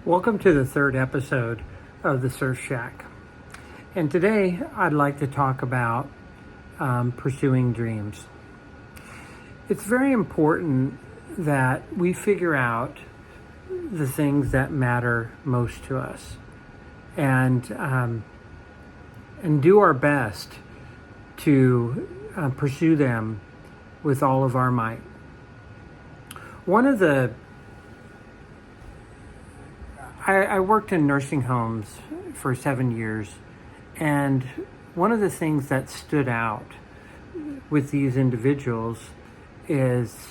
Welcome to the third episode of the Surf Shack. And today I'd like to talk about pursuing dreams. It's very important that we figure out the things that matter most to us and do our best to pursue them with all of our might. I worked in nursing homes for 7 years, and one of the things that stood out with these individuals is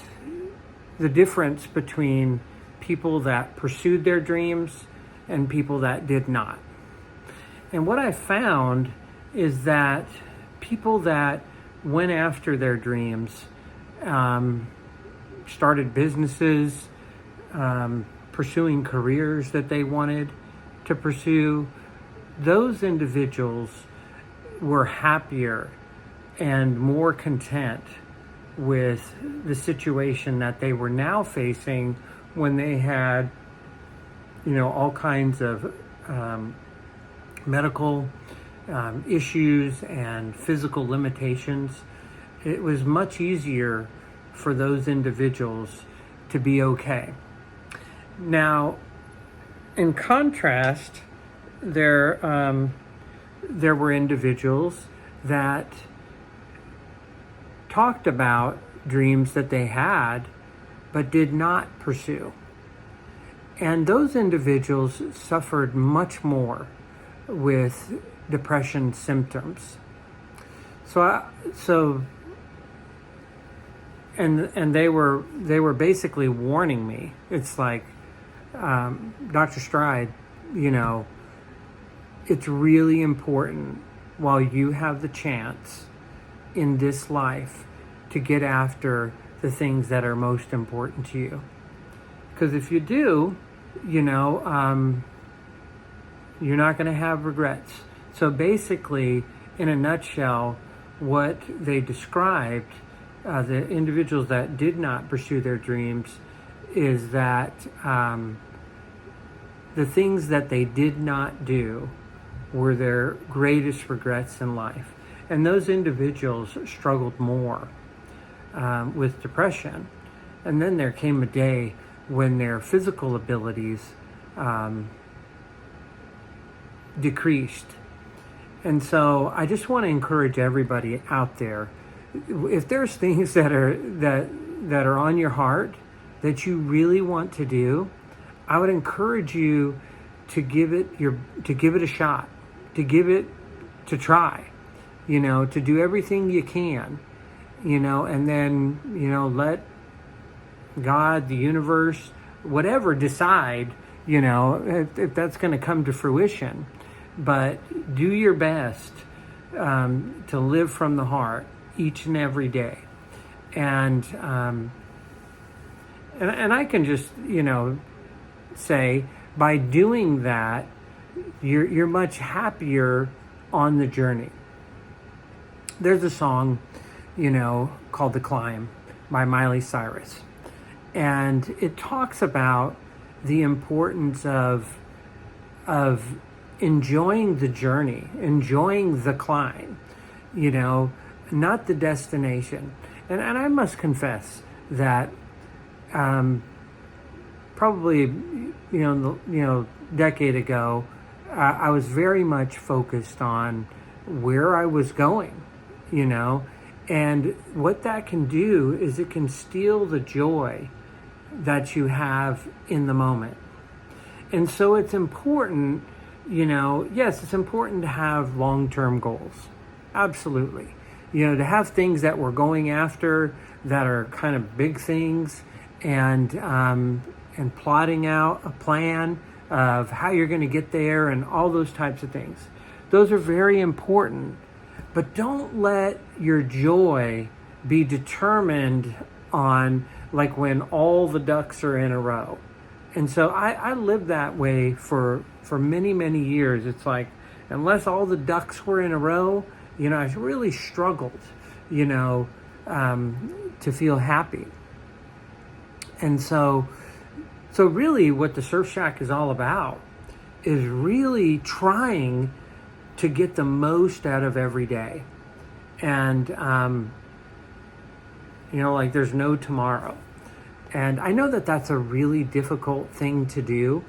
the difference between people that pursued their dreams and people that did not. And what I found is that people that went after their dreams, started businesses, pursuing careers that they wanted to pursue, those individuals were happier and more content with the situation that they were now facing when they had, all kinds of medical issues and physical limitations. It was much easier for those individuals to be okay. Now, in contrast, there were individuals that talked about dreams that they had, but did not pursue. And those individuals suffered much more with depression symptoms. And they were basically warning me. It's like, Dr. Stride, it's really important while you have the chance in this life to get after the things that are most important to you. Because if you do, you're not going to have regrets. So basically, in a nutshell, what they described, the individuals that did not pursue their dreams, is that the things that they did not do were their greatest regrets in life. And those individuals struggled more with depression. And then there came a day when their physical abilities decreased. And so I just want to encourage everybody out there, if there's things that are on your heart that you really want to do, I would encourage you to give it a shot, to try, to do everything you can, and then, let God, the universe, whatever decide, if that's going to come to fruition. But do your best to live from the heart each and every day. And I can just, say by doing that, you're much happier on the journey. There's a song, called The Climb by Miley Cyrus. And it talks about the importance of enjoying the journey, enjoying the climb, not the destination. And I must confess that probably, decade ago, I was very much focused on where I was going, and what that can do is it can steal the joy that you have in the moment. And so it's important, yes, it's important to have long-term goals. Absolutely. To have things that we're going after that are kind of big things, and plotting out a plan of how you're going to get there and all those types of things. Those are very important, but don't let your joy be determined on like when all the ducks are in a row. And so I lived that way for many, many years. It's like, unless all the ducks were in a row, I really struggled, to feel happy. And so So really what the Surf Shack is all about is really trying to get the most out of every day. And, like there's no tomorrow. And I know that that's a really difficult thing to do,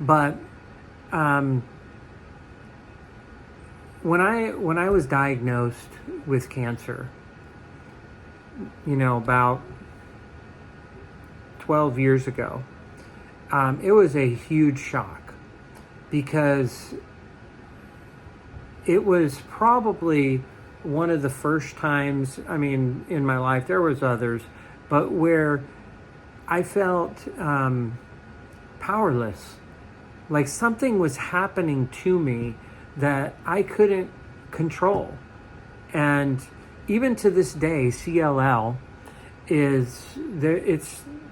but when I was diagnosed with cancer, about 12 years ago, it was a huge shock because it was probably one of the first times, in my life, there was others, but where I felt powerless. Like something was happening to me that I couldn't control. And even to this day, CLL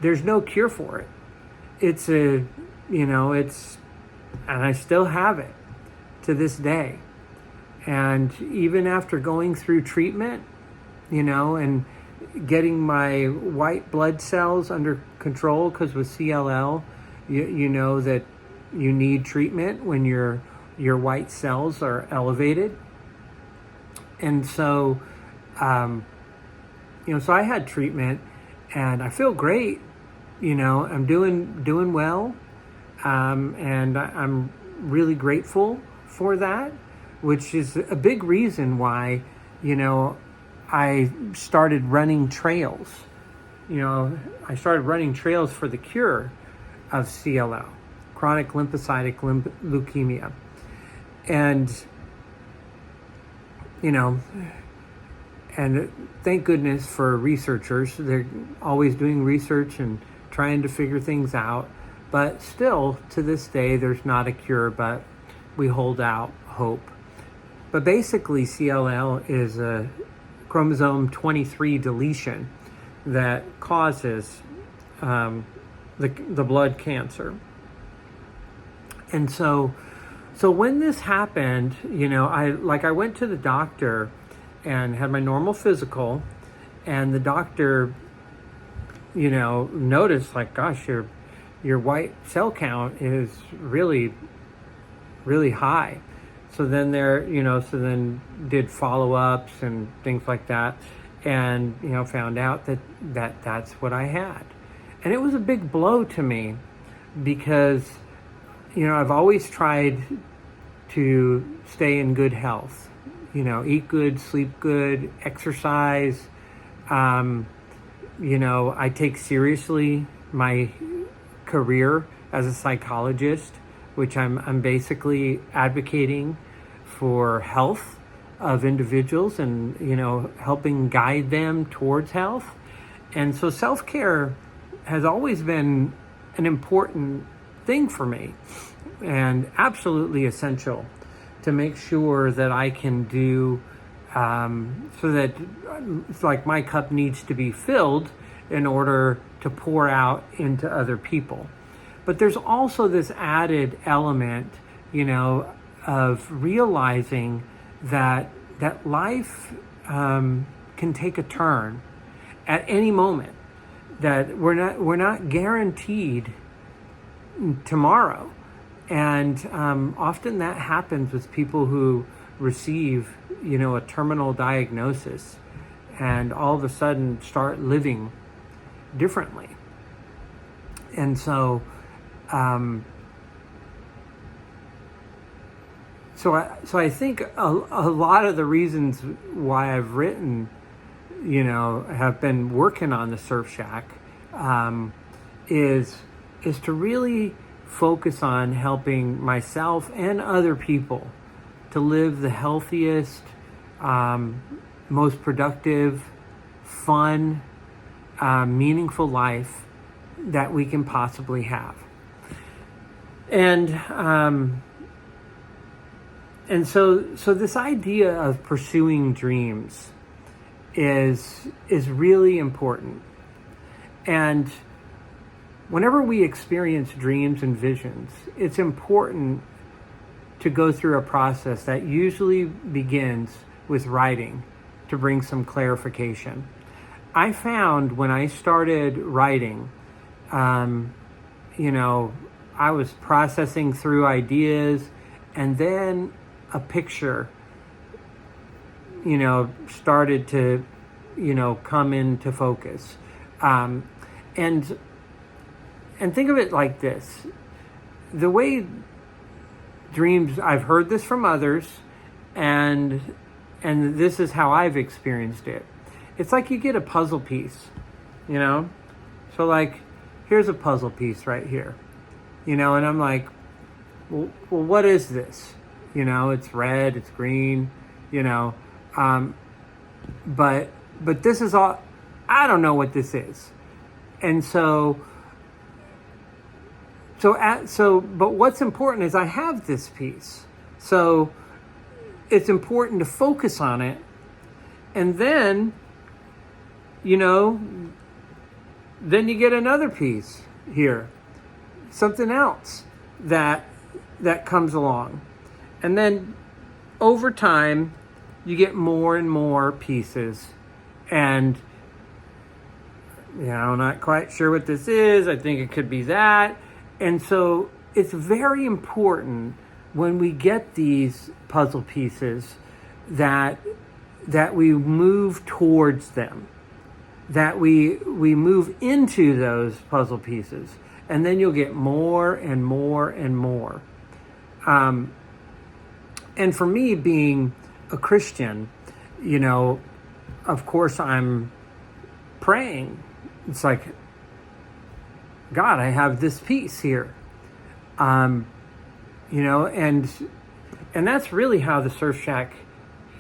there's no cure for it. And I still have it to this day. And even after going through treatment, and getting my white blood cells under control, because with CLL, you know that you need treatment when your white cells are elevated. And so, so I had treatment and I feel great. I'm doing well. And I'm really grateful for that, which is a big reason why, I started running trails. I started running trails for the cure of CLL, chronic lymphocytic leukemia. And, and thank goodness for researchers. They're always doing research and trying to figure things out. But still, to this day, there's not a cure, but we hold out hope. But basically, CLL is a chromosome 23 deletion that causes the blood cancer. And so when this happened, I went to the doctor and had my normal physical, and the doctor, noticed, like, gosh, your white cell count is really, really high. So then then did follow-ups and things like that, and found out that that's what I had. And it was a big blow to me because I've always tried to stay in good health, eat good, sleep good, exercise. I take seriously my career as a psychologist, which I'm basically advocating for health of individuals and, helping guide them towards health. And so self-care has always been an important thing for me and absolutely essential to make sure that I can do, so that it's like my cup needs to be filled in order to pour out into other people. But there's also this added element, of realizing that life can take a turn at any moment. That we're not guaranteed tomorrow, and often that happens with people who receive, a terminal diagnosis, and all of a sudden start living differently. And so. So I think a lot of the reasons why I've written, have been working on the Surf Shack, is to really focus on helping myself and other people to live the healthiest, most productive, fun, meaningful life that we can possibly have. And so this idea of pursuing dreams is really important. And whenever we experience dreams and visions, it's important to go through a process that usually begins with writing to bring some clarification. I found when I started writing, I was processing through ideas, and then a picture, started to, come into focus. Um, and and think of it like this: the way dreams, I've heard this from others, and this is how I've experienced it. It's like you get a puzzle piece, you know. So like, here's a puzzle piece right here, and I'm like, well, what is this? It's red, it's green, you know, um, but this is all. I don't know what this is, and but what's important is I have this piece, so it's important to focus on it, and then, then you get another piece here, something else that comes along, and then over time you get more and more pieces, and I'm not quite sure what this is. I think it could be that. And so it's very important when we get these puzzle pieces that we move towards them, that we move into those puzzle pieces, and then you'll get more and more and more. And for me, being a Christian, of course I'm praying. It's like, God, I have this piece here. And that's really how the Surf Shack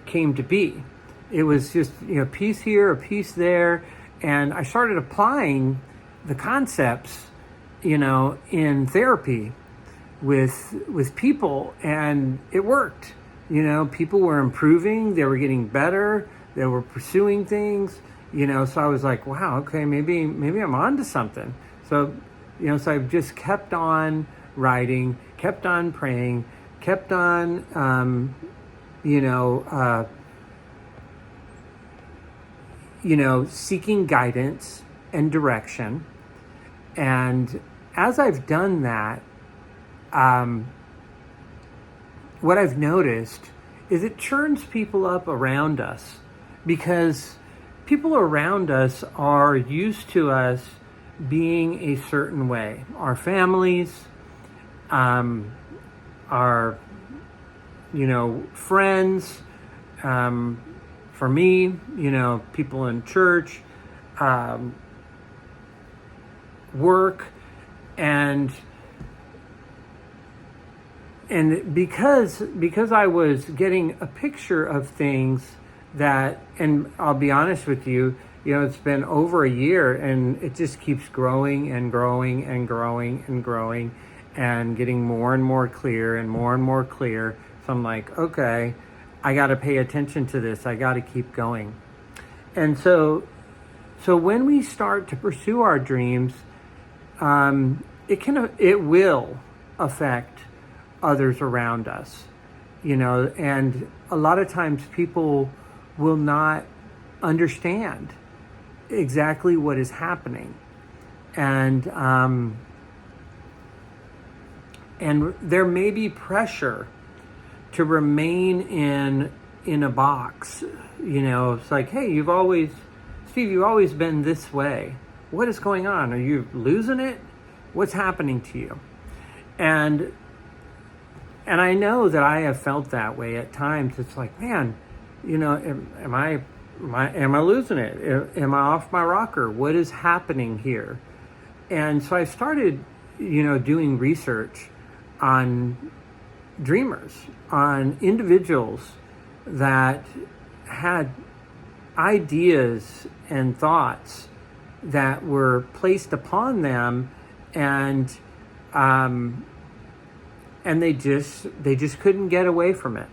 came to be. It was just, a piece here, a piece there. And I started applying the concepts, in therapy with people, and it worked. People were improving, they were getting better, they were pursuing things, so I was like, wow, okay, maybe I'm onto something. So, so I've just kept on writing, kept on praying, kept on, seeking guidance and direction. And as I've done that, what I've noticed is it churns people up around us, because people around us are used to us being a certain way. Our families, our, friends, for me, people in church, work, and because I was getting a picture of things that, and I'll be honest with you, it's been over a year, and it just keeps growing and growing and growing and growing and getting more and more clear and more clear. So I'm like, okay, I got to pay attention to this. I got to keep going. And so when we start to pursue our dreams, it will affect others around us, and a lot of times people will not understand exactly what is happening, and there may be pressure to remain in a box. It's like, hey, Steve, you've always been this way. What is going on? Are you losing it? What's happening to you? And I know that I have felt that way at times. It's like, man, am I losing it? Am I off my rocker? What is happening here? And so I started, doing research on dreamers, on individuals that had ideas and thoughts that were placed upon them, and they just couldn't get away from it.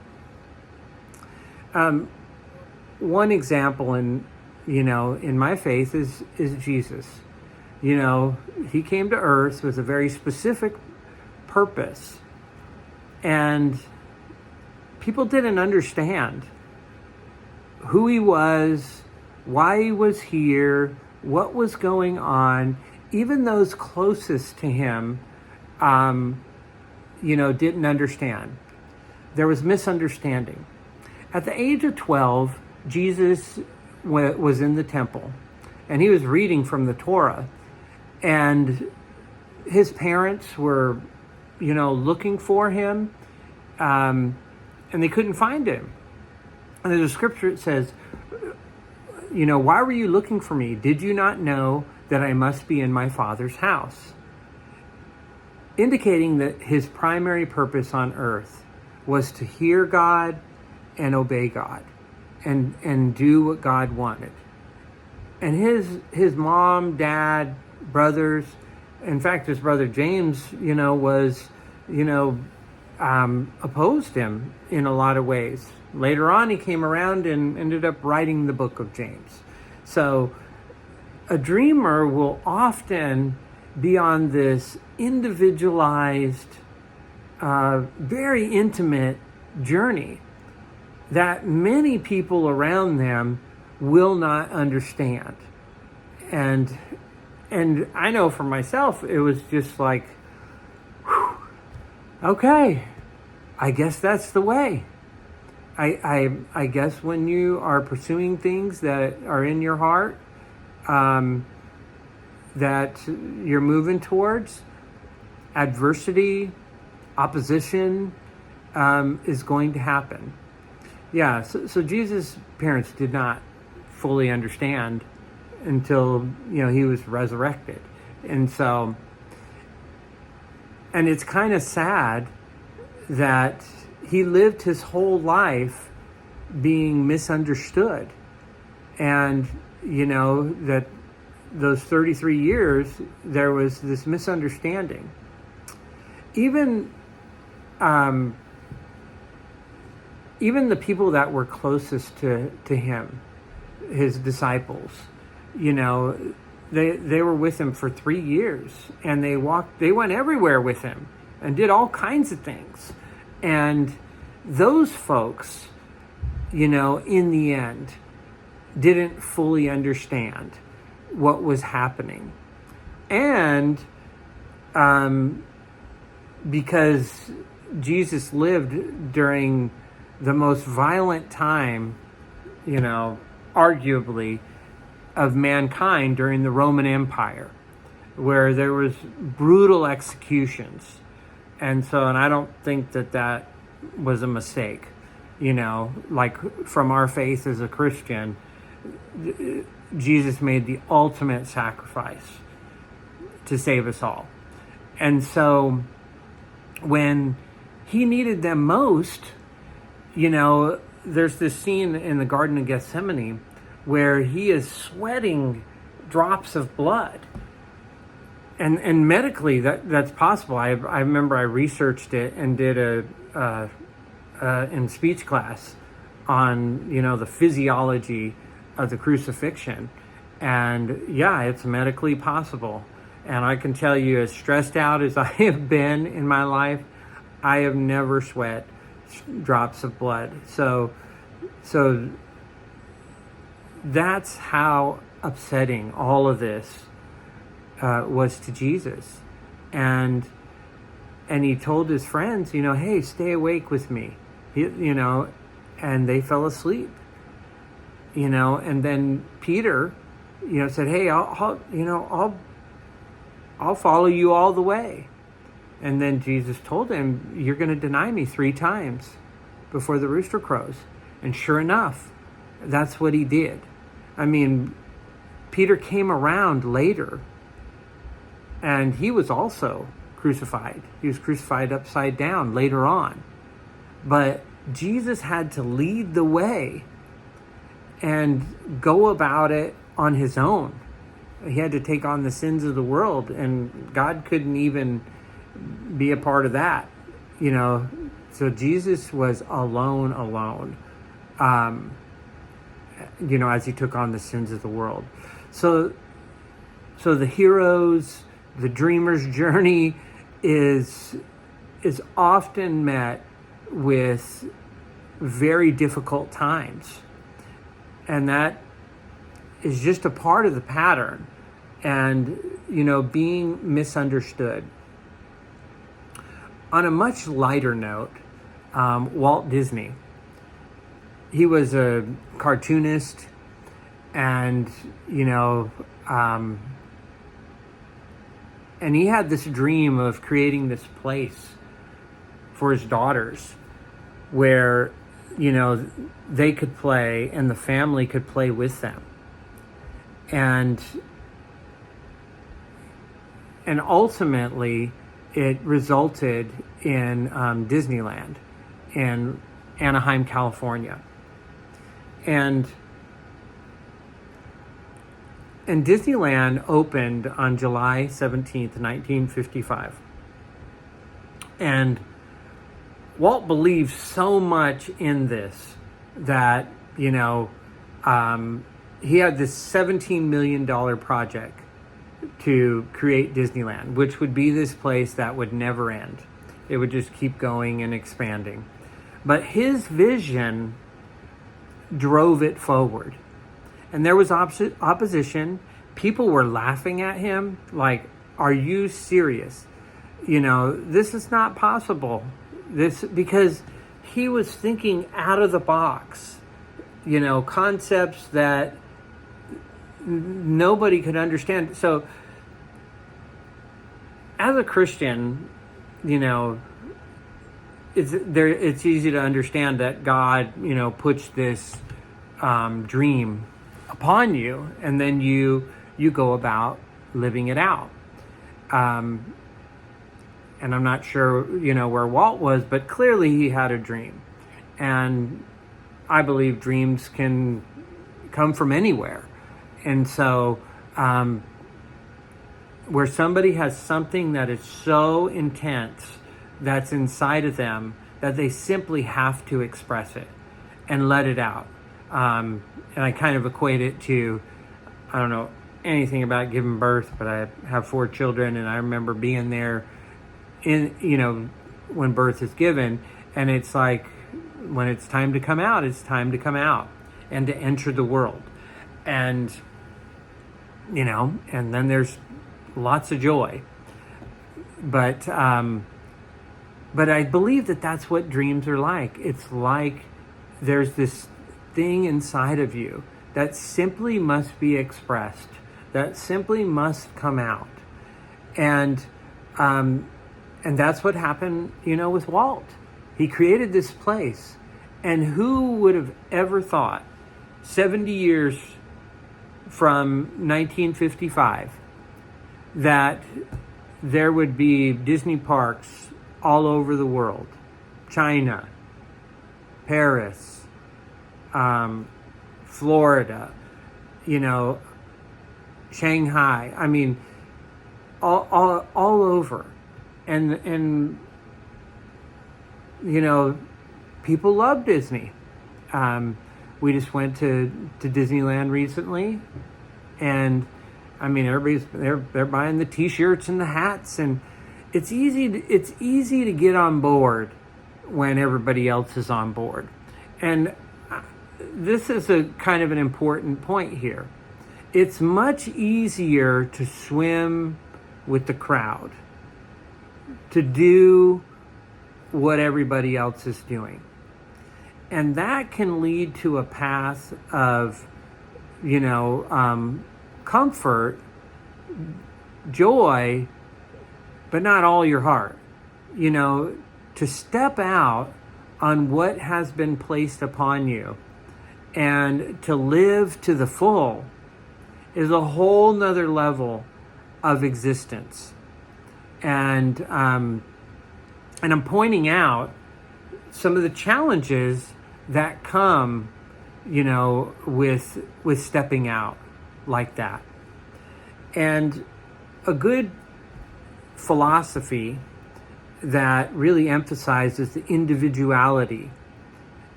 One example in my faith is Jesus. He came to earth with a very specific purpose, and people didn't understand who he was, why he was here, what was going on, even those closest to him, didn't understand. There was misunderstanding. At the age of 12, Jesus was in the temple, and he was reading from the Torah, and his parents were, looking for him, and they couldn't find him. And there's a scripture that says, why were you looking for me? Did you not know that I must be in my Father's house? Indicating that his primary purpose on earth was to hear God and obey God and do what God wanted. And his mom, dad, brothers, in fact, his brother James, was, opposed him in a lot of ways. Later on, he came around and ended up writing the book of James. So a dreamer will often be on this individualized, very intimate journey that many people around them will not understand. And I know for myself, it was just like, whew, okay, I guess that's the way. I guess when you are pursuing things that are in your heart, that you're moving towards, adversity, opposition is going to happen. Yeah, so Jesus' parents did not fully understand until, he was resurrected. And so, and it's kind of sad that he lived his whole life being misunderstood. And, that those 33 years, there was this misunderstanding. Even the people that were closest to him, his disciples, they were with him for 3 years, and they went everywhere with him and did all kinds of things. And those folks, in the end, didn't fully understand what was happening. And because Jesus lived during the most violent time, arguably, of mankind during the Roman Empire, where there was brutal executions. And I don't think that was a mistake. Like from our faith as a Christian, Jesus made the ultimate sacrifice to save us all. And so when he needed them most, there's this scene in the Garden of Gethsemane where he is sweating drops of blood. And medically, that's possible. I remember I researched it and did in speech class on, the physiology of the crucifixion. And yeah, it's medically possible. And I can tell you, as stressed out as I have been in my life, I have never sweat drops of blood. So that's how upsetting all of this was to Jesus. And he told his friends, hey, stay awake with me, and they fell asleep, and then Peter, said, hey, I'll follow you all the way. And then Jesus told him, you're going to deny me 3 times before the rooster crows. And sure enough, that's what he did. I mean, Peter came around later, and he was also crucified. He was crucified upside down later on. But Jesus had to lead the way and go about it on his own. He had to take on the sins of the world, and God couldn't even be a part of that, So Jesus was alone, as he took on the sins of the world. So the hero's, the dreamer's journey is often met with very difficult times. And that is just a part of the pattern. and, being misunderstood. On a much lighter note, Walt Disney. He was a cartoonist, and, and he had this dream of creating this place for his daughters where, they could play and the family could play with them. And ultimately, it resulted in Disneyland in Anaheim, California. And Disneyland opened on July 17th, 1955. And Walt believed so much in this that, he had this $17 million project to create Disneyland, which would be this place that would never end. It would just keep going and expanding. But his vision drove it forward. And there was opposition. People were laughing at him like, are you serious? This is not possible. Because he was thinking out of the box, concepts that nobody could understand. So as a Christian, it's easy to understand that God, puts this dream upon you, and then you go about living it out. And I'm not sure, where Walt was, but clearly he had a dream. And I believe dreams can come from anywhere. And so where somebody has something that is so intense that's inside of them that they simply have to express it and let it out. And I kind of equate it to, I don't know anything about giving birth, but I have 4 children, and I remember being there when birth is given, and it's like, when it's time to come out, it's time to come out and to enter the world. And, and then there's lots of joy. But I believe that that's what dreams are like. It's like there's this thing inside of you that simply must be expressed, that simply must come out. And that's what happened, with Walt. He created this place. And who would have ever thought 70 years from 1955 that there would be Disney parks all over the world? China, Paris, Florida, Shanghai. I mean, all over. And people love Disney. We just went to Disneyland recently, and I mean, they're buying the T-shirts and the hats, and it's easy to get on board when everybody else is on board. And this is a kind of an important point here. It's much easier to swim with the crowd, to do what everybody else is doing. And that can lead to a path of, comfort, joy, but not all your heart. To step out on what has been placed upon you and to live to the full is a whole nother level of existence. And I'm pointing out some of the challenges that come, with stepping out like that. And a good philosophy that really emphasizes the individuality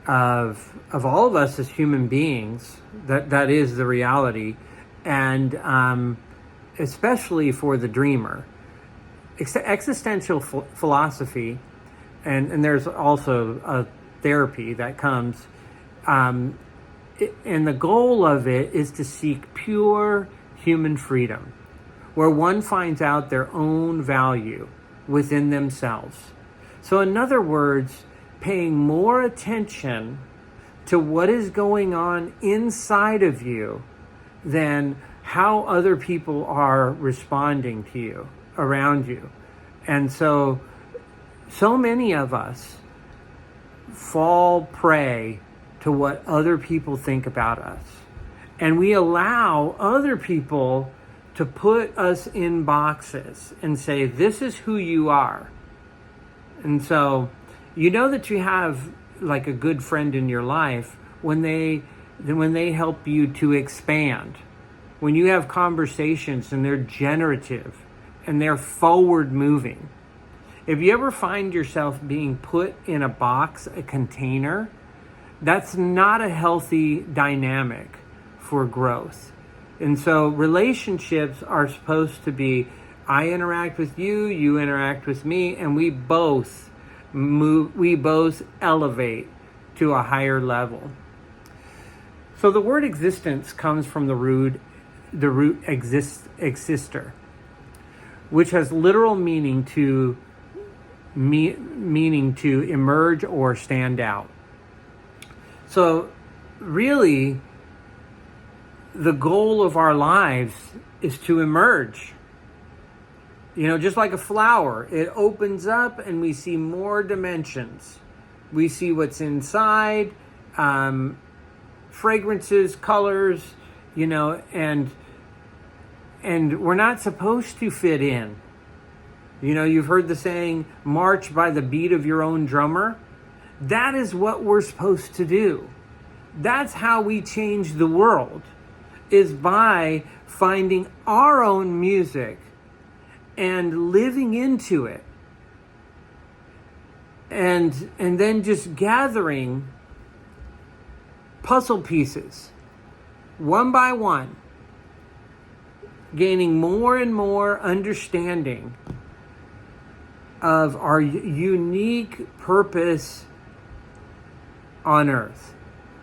of all of us as human beings, that is the reality, and especially for the dreamer. Existential philosophy, and there's also a therapy that comes, and the goal of it is to seek pure human freedom. where one finds out their own value within themselves. So in other words, paying more attention to what is going on inside of you than how other people are responding to you, around you. And so many of us fall prey to what other people think about us. And we allow other people to put us in boxes and say, this is who you are. And so you know that you have like a good friend in your life when they help you to expand. When you have conversations and they're generative and they're forward moving. If you ever find yourself being put in a box, a container, that's not a healthy dynamic for growth. And so relationships are supposed to be, I interact with you, you interact with me, and we both elevate to a higher level. So the word existence comes from the root exister, which has literal meaning to emerge or stand out. So really, the goal of our lives is to emerge. You know, just like a flower, it opens up and we see more dimensions. We see what's inside, fragrances, colors, you know, and we're not supposed to fit in. You know, you've heard the saying, march by the beat of your own drummer. That is what we're supposed to do. That's how we change the world, is by finding our own music and living into it. And then just gathering puzzle pieces, one by one, gaining more and more understanding of our unique purpose on earth.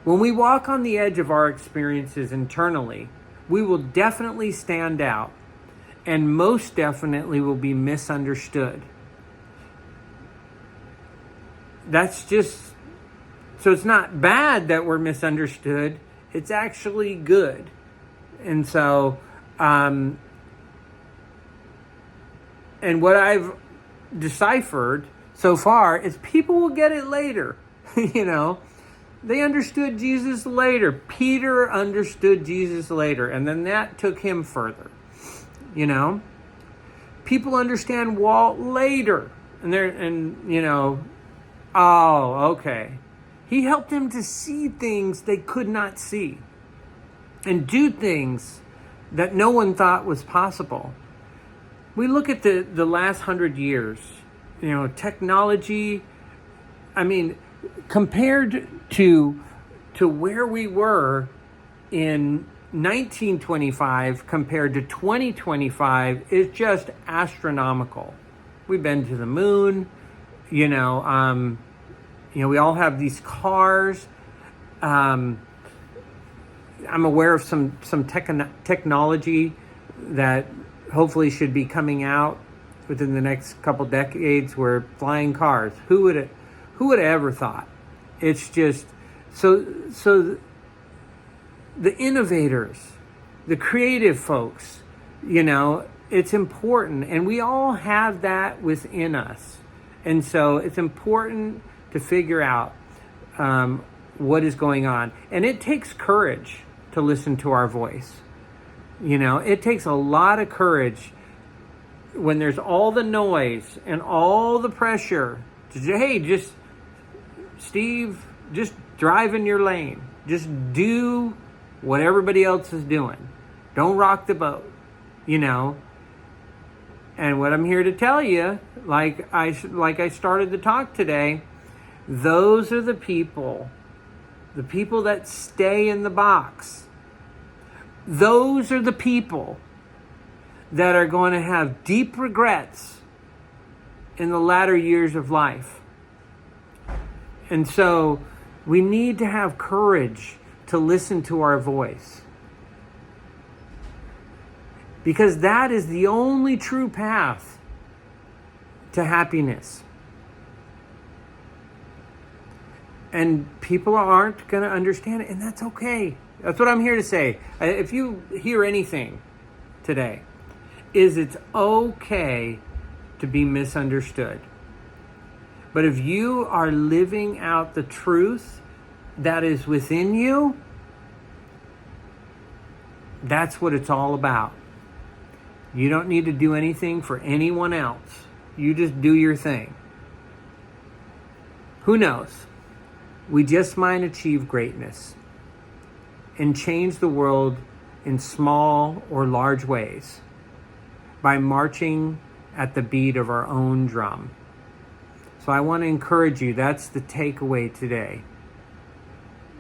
When we walk on the edge of our experiences internally, we will definitely stand out and most definitely will be misunderstood. That's just, so it's not bad that we're misunderstood. It's actually good. And so, and what I've deciphered so far is people will get it later. You know, they understood Jesus later. Peter understood Jesus later, and then that took him further. You know, people understand Walt later, and you know, oh, okay. He helped them to see things they could not see and do things that no one thought was possible. We look at the last 100 years, you know, technology, I mean, compared to where we were in 1925 compared to 2025 is just astronomical. We've been to the moon, you know, we all have these cars. I'm aware of some technology that hopefully should be coming out within the next couple decades, where flying cars. Who would have ever thought? It's just so the innovators, the creative folks, you know, it's important, and we all have that within us. And so it's important to figure out what is going on. And it takes courage to listen to our voice. You know, it takes a lot of courage when there's all the noise and all the pressure to say, hey, just, Steve, just drive in your lane. Just do what everybody else is doing. Don't rock the boat, you know. And what I'm here to tell you, like I started the talk today, those are the people that stay in the box. Those are the people that are going to have deep regrets in the latter years of life. And so we need to have courage to listen to our voice. because that is the only true path to happiness. And people aren't going to understand it, and that's okay. That's what I'm here to say. If you hear anything today, is it's okay to be misunderstood. But if you are living out the truth that is within you, that's what it's all about. You don't need to do anything for anyone else. You just do your thing. Who knows? We just might achieve greatness and change the world in small or large ways by marching at the beat of our own drum. So I want to encourage you, that's the takeaway today.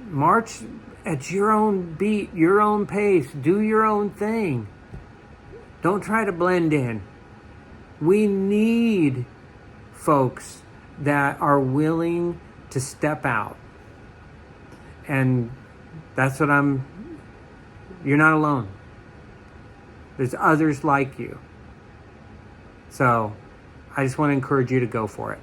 March at your own beat, your own pace, do your own thing. Don't try to blend in. We need folks that are willing to step out. And that's what you're not alone. There's others like you. So I just want to encourage you to go for it.